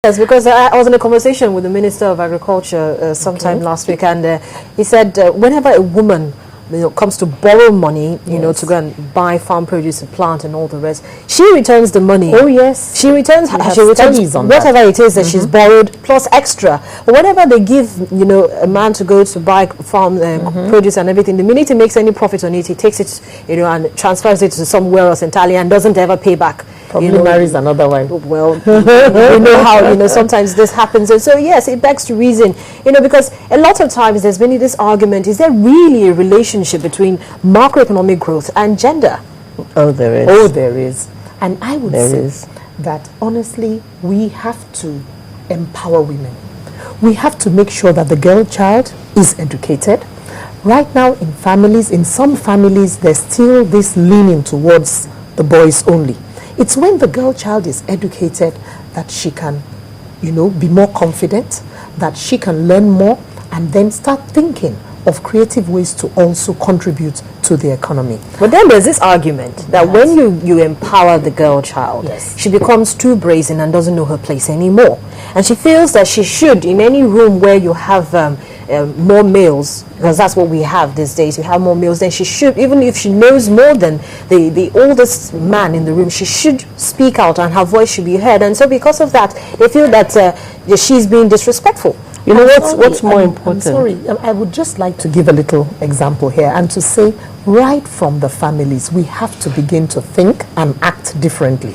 Yes, because I was in a conversation with the Minister of Agriculture sometime last week, and he said whenever a woman comes to borrow money, to go and buy farm produce and plant and all the rest, she returns the money. Oh yes, she returns whatever it is that she's borrowed plus extra. But whenever they give a man to go to buy farm produce and everything, the minute he makes any profit on it, he takes it and transfers it to somewhere else entirely and doesn't ever pay back. Probably marries another wife. Well, you know how sometimes this happens, and so yes, it begs to reason, because a lot of times there's been this argument: is there really a relationship between macroeconomic growth and gender? Oh, there is. Oh, there is. And I would say that honestly, we have to empower women. We have to make sure that the girl child is educated. Right now, in some families, there's still this leaning towards the boys only. It's when the girl child is educated that she can, be more confident, that she can learn more, and then start thinking of creative ways to also contribute to the economy. But then there's this argument that when you empower the girl child, she becomes too brazen and doesn't know her place anymore. And she feels that she should, in any room where you have more males, because that's what we have these days, you have more males, then she should, even if she knows more than the oldest man in the room, she should speak out and her voice should be heard. And so because of that, they feel that she's being disrespectful. What's more important? I'm sorry, I would just like to give a little example here and to say, right from the families, we have to begin to think and act differently.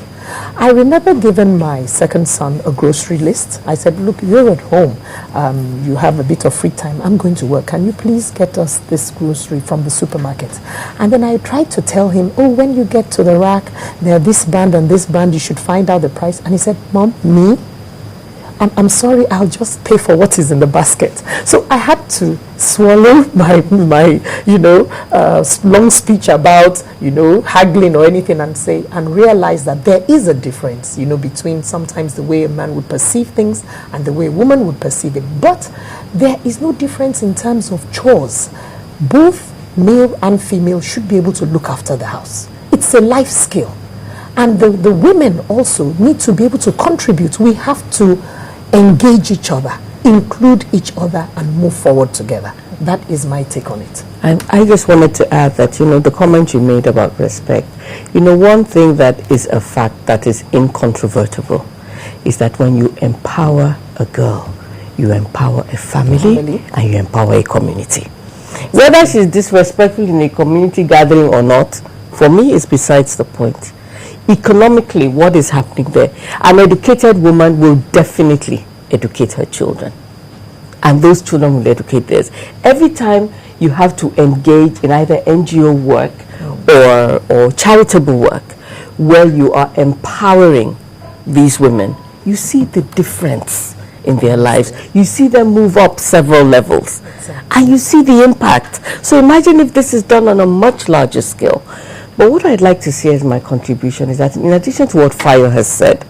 I remember giving my second son a grocery list. I said, look, you're at home. You have a bit of free time. I'm going to work. Can you please get us this grocery from the supermarket? And then I tried to tell him, when you get to the rack, there are this brand and this brand. You should find out the price. And he said, Mom, me? I'm sorry, I'll just pay for what is in the basket. So I had to swallow my long speech about, haggling or anything and realize that there is a difference, between sometimes the way a man would perceive things and the way a woman would perceive it. But there is no difference in terms of chores. Both male and female should be able to look after the house. It's a life skill. And the women also need to be able to contribute. We have to engage each other, include each other, and move forward together. That is my take on it. And I just wanted to add that, the comment you made about respect, one thing that is a fact that is incontrovertible is that when you empower a girl, you empower a family. And you empower a community. Whether she's disrespectful in a community gathering or not, for me, is besides the point. Economically, what is happening there? An educated woman will definitely educate her children, and those children will educate theirs. Every time you have to engage in either NGO work or charitable work where you are empowering these women, you see the difference in their lives. You see them move up several levels, and you see the impact. So imagine if this is done on a much larger scale. But what I'd like to see as my contribution is that, in addition to what Fayo has said,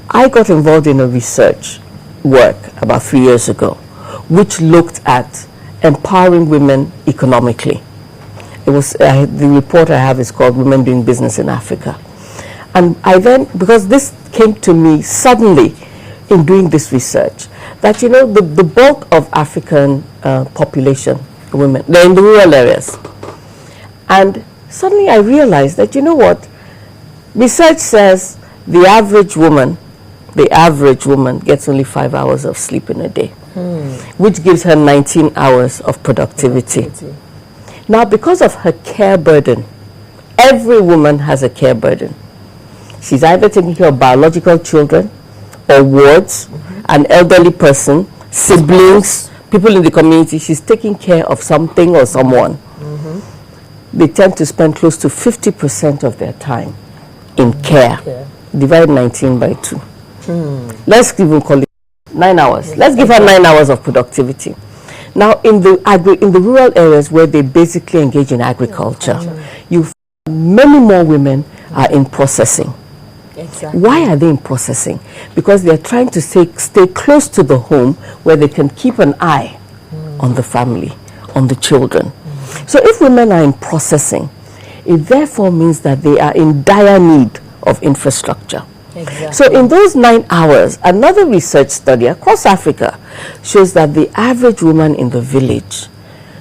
I got involved in a research work about 3 years ago, which looked at empowering women economically. It was the report I have is called "Women Doing Business in Africa," and I then, because this came to me suddenly in doing this research, that the bulk of African population, women, they're in the rural areas. And suddenly I realized that, research says the average woman gets only 5 hours of sleep in a day, which gives her 19 hours of productivity. Now, because of her care burden, every woman has a care burden. She's either taking care of biological children or wards, an elderly person, siblings, people in the community. She's taking care of something or someone. They tend to spend close to 50% of their time in care. Divide 19 by 2. Let's even call it 9 hours. Let's give her 9 hours of productivity. Now, in the rural areas where they basically engage in agriculture, you find many more women are in processing. Exactly. Why are they in processing? Because they're trying to stay close to the home where they can keep an eye on the family, on the children. So if women are in processing, it therefore means that they are in dire need of infrastructure. Exactly. So in those 9 hours, another research study across Africa shows that the average woman in the village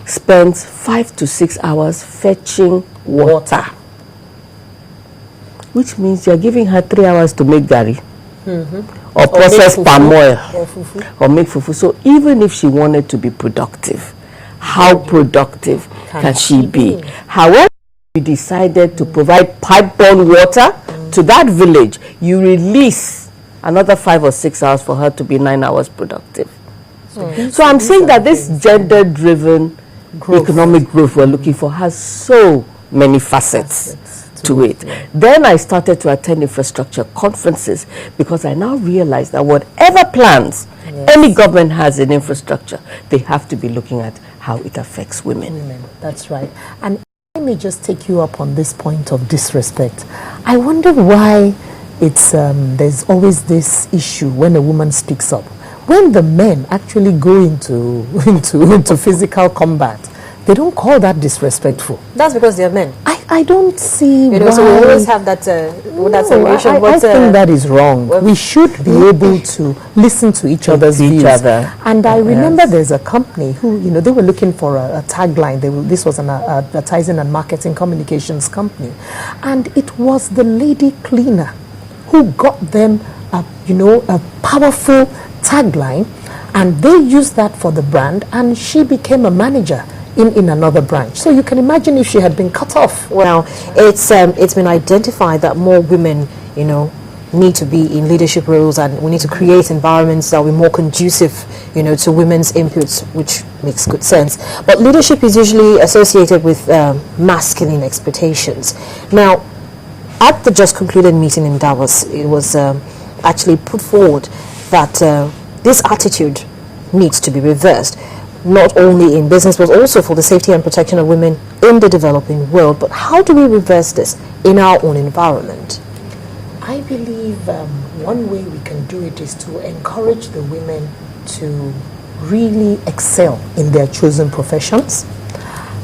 spends 5 to 6 hours fetching water, which means you're giving her 3 hours to make gari, or process palm oil, or make fufu. So even if she wanted to be productive, how productive can she be? However, you decided to provide pipe-borne water to that village, you release another 5 or 6 hours for her to be 9 hours productive. So I'm saying that this gender-driven economic growth we're looking for has so many facets to it. Then I started to attend infrastructure conferences because I now realized that whatever plans any government has in infrastructure, they have to be looking at how it affects women. That's right. And let me just take you up on this point of disrespect. I wonder why it's there's always this issue when a woman speaks up. When the men actually go into physical combat, they don't call that disrespectful. That's because they're men. I don't see why. So we always have that segregation. I think that is wrong. We should be able to listen to each other's views. And I remember there's a company who, they were looking for a tagline. This was an advertising and marketing communications company. And it was the lady cleaner who got them a powerful tagline, and they used that for the brand, and she became a manager in another branch. So you can imagine if she had been cut off. Well, it's been identified that more women, need to be in leadership roles, and we need to create environments that will be more conducive, to women's inputs, which makes good sense. But leadership is usually associated with masculine expectations. Now, at the just concluded meeting in Davos, it was actually put forward that this attitude needs to be reversed, not only in business but also for the safety and protection of women in the developing world. But how do we reverse this in our own environment? I believe one way we can do it is to encourage the women to really excel in their chosen professions.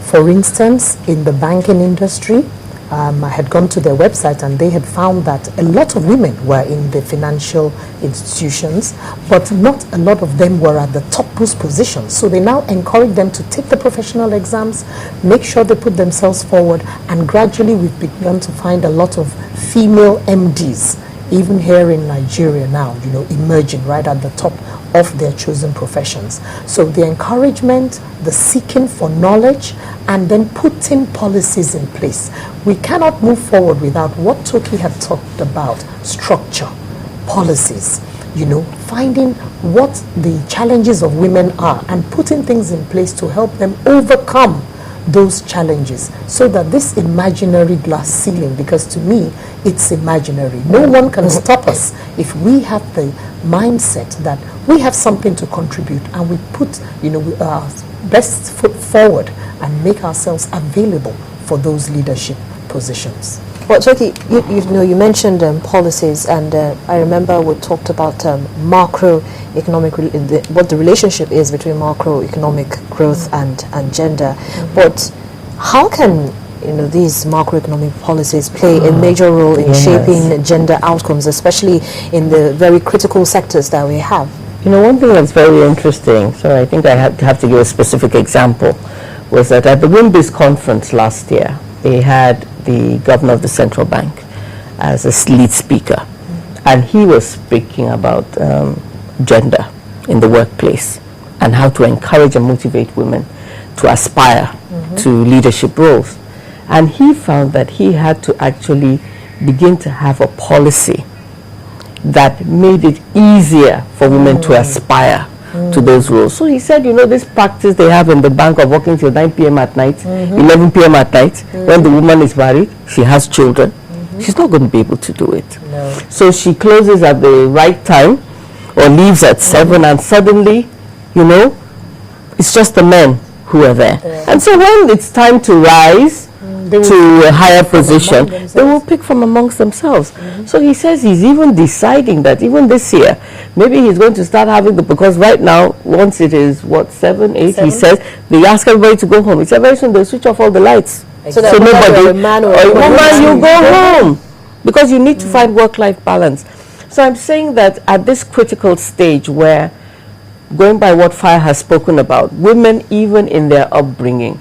For instance, in the banking industry, I had gone to their website and they had found that a lot of women were in the financial institutions, but not a lot of them were at the top post positions. So they now encourage them to take the professional exams, make sure they put themselves forward, and gradually we've begun to find a lot of female MDs, even here in Nigeria now, emerging right at the top of their chosen professions. So the encouragement, the seeking for knowledge, and then putting policies in place. We cannot move forward without what Toki had talked about: structure, policies, finding what the challenges of women are and putting things in place to help them overcome those challenges, so that this imaginary glass ceiling, because to me it's imaginary, no one can stop us if we have the mindset that we have something to contribute and we put our best foot forward and make ourselves available for those leadership positions. Well, Toki, you mentioned policies, and I remember we talked about macroeconomic, what the relationship is between macroeconomic growth and gender. But how can these macroeconomic policies play a major role in shaping gender outcomes, especially in the very critical sectors that we have? One thing that's very interesting, so I think I have to give a specific example, was that at the WIMBIS conference last year, they had the governor of the central bank as a lead speaker, and he was speaking about gender in the workplace and how to encourage and motivate women to aspire to leadership roles. And he found that he had to actually begin to have a policy that made it easier for women to aspire to those roles. So he said, this practice they have in the bank of working till 9 p.m. at night, 11 p.m. at night, when the woman is married, she has children, she's not going to be able to do it. No. So she closes at the right time or leaves at 7, and suddenly, it's just the men who are there. And so when it's time to rise to a higher position, they will pick from amongst themselves. So he says he's even deciding that even this year, maybe he's going to start having because right now, once it is 7, 8, he says, they ask everybody to go home. He said very soon they'll switch off all the lights. So nobody, a man or a woman, you go home. because you need to find work-life balance. So I'm saying that at this critical stage where, going by what Fire has spoken about, women, even in their upbringing,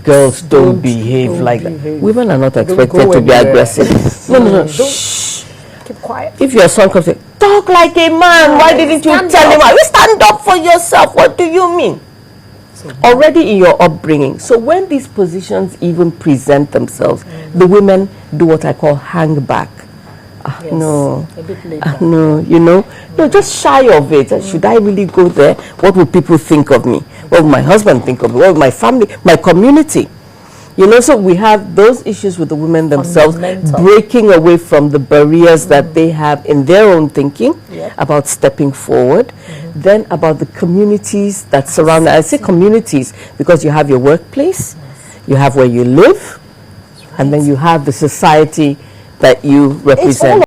girls don't behave like that. Women are not expected to be aggressive. No. Shh. Keep quiet. If your son comes, say, talk like a man. Why didn't you tell him? You stand up for yourself. What do you mean? Already in your upbringing. So when these positions even present themselves, the women do what I call hang back. No, a bit later. No, just shy of it. Should I really go there? What will people think of me? What will my husband think of me? What will my family, my community? So we have those issues with the women themselves, breaking away from the barriers that they have in their own thinking about stepping forward. Then about the communities that surround. I say communities because you have your workplace, you have where you live, and then you have the society that you represent.